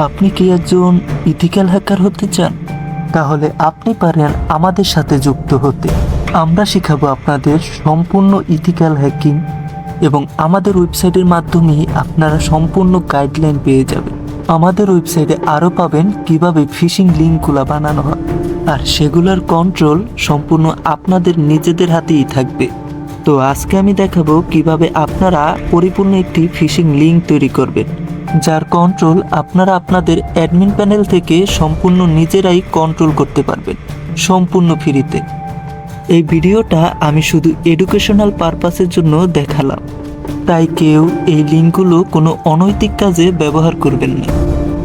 আপনি কি একজন ইথিক্যাল হ্যাকার হতে চান? তাহলে আপনি পারেন আমাদের সাথে যুক্ত হতে। আমরা শেখাবো আপনাদের সম্পূর্ণ ইথিক্যাল হ্যাকিং এবং আমাদের ওয়েবসাইটের মাধ্যমেই আপনারা সম্পূর্ণ গাইডলাইন পেয়ে যাবেন। আমাদের ওয়েবসাইটে আরও পাবেন কিভাবে ফিশিং লিঙ্কগুলো বানানো হয়, আর সেগুলোর কন্ট্রোল সম্পূর্ণ আপনাদের নিজেদের হাতেই থাকবে। তো আজকে আমি দেখাবো কিভাবে আপনারা পরিপূর্ণ একটি ফিশিং লিঙ্ক তৈরি করবেন, যার কন্ট্রোল আপনারা আপনাদের অ্যাডমিন প্যানেল থেকে সম্পূর্ণ নিজেরাই কন্ট্রোল করতে পারবেন, সম্পূর্ণ ফ্রিতে। এই ভিডিওটা আমি শুধু এডুকেশনাল পারপাসের জন্য দেখালাম, তাই কেউ এই লিঙ্কগুলো কোনো অনৈতিক কাজে ব্যবহার করবেন না,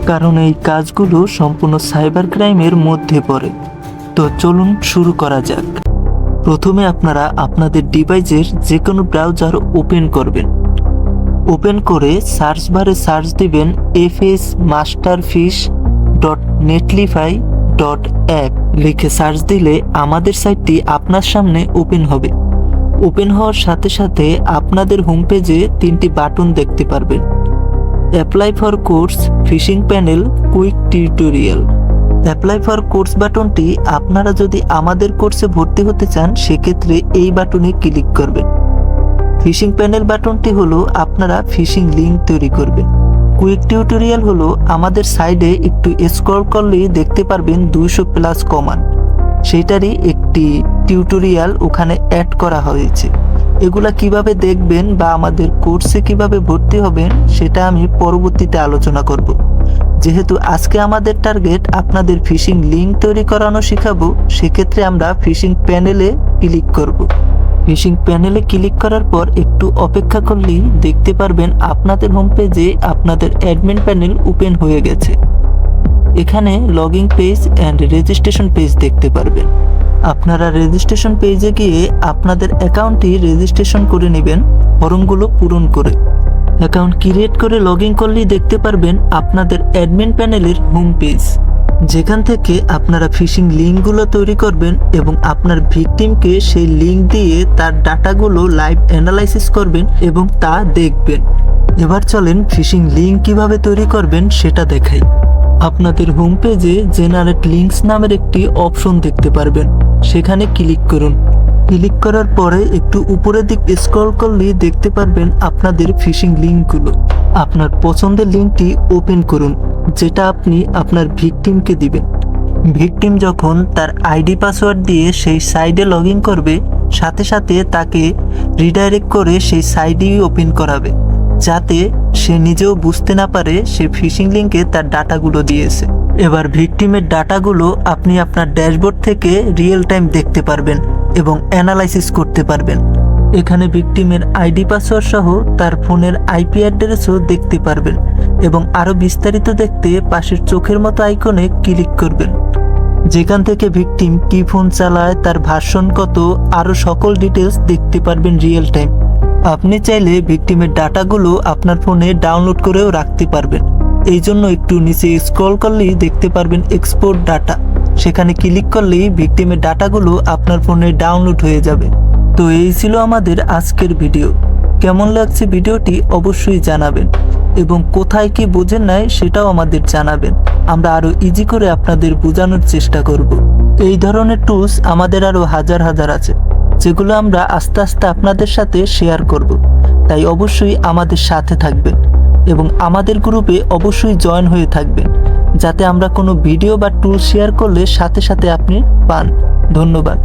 কারণ এই কাজগুলো সম্পূর্ণ সাইবার ক্রাইমের মধ্যে পড়ে। তো চলুন শুরু করা যাক। প্রথমে আপনারা আপনাদের ডিভাইসের যে কোনো ব্রাউজার ওপেন করবেন। ওপেন করে সার্চ বারে সার্চ দিবেন fsmasterfish.netlify.app লিখে সার্চ দিলে আমাদের সাইটটি আপনার সামনে ওপেন হবে। ওপেন হওয়ার সাথে সাথে আপনাদের হোম পেজে 3টি বাটন দেখতে পারবেন। Apply for course, fishing panel, quick tutorial. Apply for course বাটনটি আপনারা যদি আমাদের কোর্সে ভর্তি হতে চান সেক্ষেত্রে এই বাটনে ক্লিক করবেন। ফিশিং প্যানেল বাটনটি হলো আপনারা ফিশিং লিঙ্ক তৈরি করবেন। কুইক টিউটোরিয়াল হলো আমাদের সাইডে একটু স্ক্রল করলেই দেখতে পারবেন 200+ কমান্ড, সেটারই একটি টিউটোরিয়াল ওখানে অ্যাড করা হয়েছে। এগুলা কিভাবে দেখবেন বা আমাদের কোর্সে কিভাবে ভর্তি হবেন সেটা আমি পরবর্তীতে আলোচনা করব। যেহেতু আজকে আমাদের টার্গেট আপনাদের ফিশিং লিঙ্ক তৈরি করানো শেখাবো, সেক্ষেত্রে আমরা ফিশিং প্যানেলে ক্লিক করব। ফিশিং প্যানেলে ক্লিক করার পর একটু অপেক্ষা করলেই দেখতে পারবেন আপনাদের হোম পেজে আপনাদের অ্যাডমিন প্যানেল ওপেন হয়ে গেছে। এখানে login page and registration page দেখতে পারবেন। আপনারা রেজিস্ট্রেশন পেজে গিয়ে আপনাদের অ্যাকাউন্টটি রেজিস্ট্রেশন করে নেবেন ফর্মগুলো পূরণ করে। অ্যাকাউন্ট ক্রিয়েট করে লগইন করলেই দেখতে পারবেন আপনাদের অ্যাডমিন প্যানেলের হোম পেজ, যেখান থেকে আপনারা ফিশিং লিঙ্কগুলো তৈরি করবেন এবং আপনার ভিকটিমকে সেই লিঙ্ক দিয়ে তার ডাটাগুলো লাইভ অ্যানালাইসিস করবেন এবং তা দেখবেন। এবার চলেন ফিশিং লিঙ্ক কিভাবে তৈরি করবেন সেটা দেখাই। আপনাদের হোম পেজে জেনারেট লিঙ্কস নামের একটি অপশন দেখতে পারবেন, সেখানে ক্লিক করুন। ক্লিক করার পরে একটু উপরের দিক স্ক্রল করলেই দেখতে পারবেন আপনাদের ফিশিং লিঙ্কগুলো। আপনার পছন্দের লিঙ্কটি ওপেন করুন, যেটা আপনি আপনার ভিকটিমকে দিবেন। ভিকটিম যখন তার আইডি পাসওয়ার্ড দিয়ে সেই সাইটে লগ ইন করবে, সাথে সাথে তাকে রিডাইরেক্ট করে সেই সাইটই ওপেন করাবে, যাতে সে নিজেও বুঝতে না পারে সে ফিশিং লিঙ্কে তার ডাটাগুলো দিয়েছে। এবার ভিকটিমের ডাটাগুলো আপনি আপনার ড্যাশবোর্ড থেকে রিয়েল টাইম দেখতে পারবেন এবং অ্যানালাইসিস করতে পারবেন। এখানে ভিকটিমের আইডি পাসওয়ার্ড সহ তার ফোনের আইপি অ্যাড্রেসও দেখতে পারবেন এবং আরও বিস্তারিত দেখতে পাশের চোখের মতো আইকনে ক্লিক করবেন, যেখান থেকে ভিকটিম কি ফোন চালায়, তার ভার্সন কত, আরও সকল ডিটেলস দেখতে পারবেন রিয়েল টাইম। আপনি চাইলে ভিকটিমের ডাটাগুলো আপনার ফোনে ডাউনলোড করেও রাখতে পারবেন। এই জন্য একটু নিচে স্ক্রল করলেই দেখতে পারবেন এক্সপোর্ট ডাটা, সেখানে ক্লিক করলেই ভিকটিমের ডাটাগুলো আপনার ফোনে ডাউনলোড হয়ে যাবে। তো এই ছিল আমাদের আজকের ভিডিও। কেমন লাগছে ভিডিওটি অবশ্যই জানাবেন এবং কোথায় কি বোঝেন নাই সেটাও আমাদের জানাবেন। আমরা আরও ইজি করে আপনাদের বোঝানোর চেষ্টা করব। এই ধরনের টুলস আমাদের আরও হাজার হাজার আছে, যেগুলো আমরা আস্তে আস্তে আপনাদের সাথে শেয়ার করব। তাই অবশ্যই আমাদের সাথে থাকবেন এবং আমাদের গ্রুপে অবশ্যই জয়েন হয়ে থাকবেন, যাতে আমরা কোনো ভিডিও বা টুল শেয়ার করলে সাথে সাথে আপনি পান। ধন্যবাদ।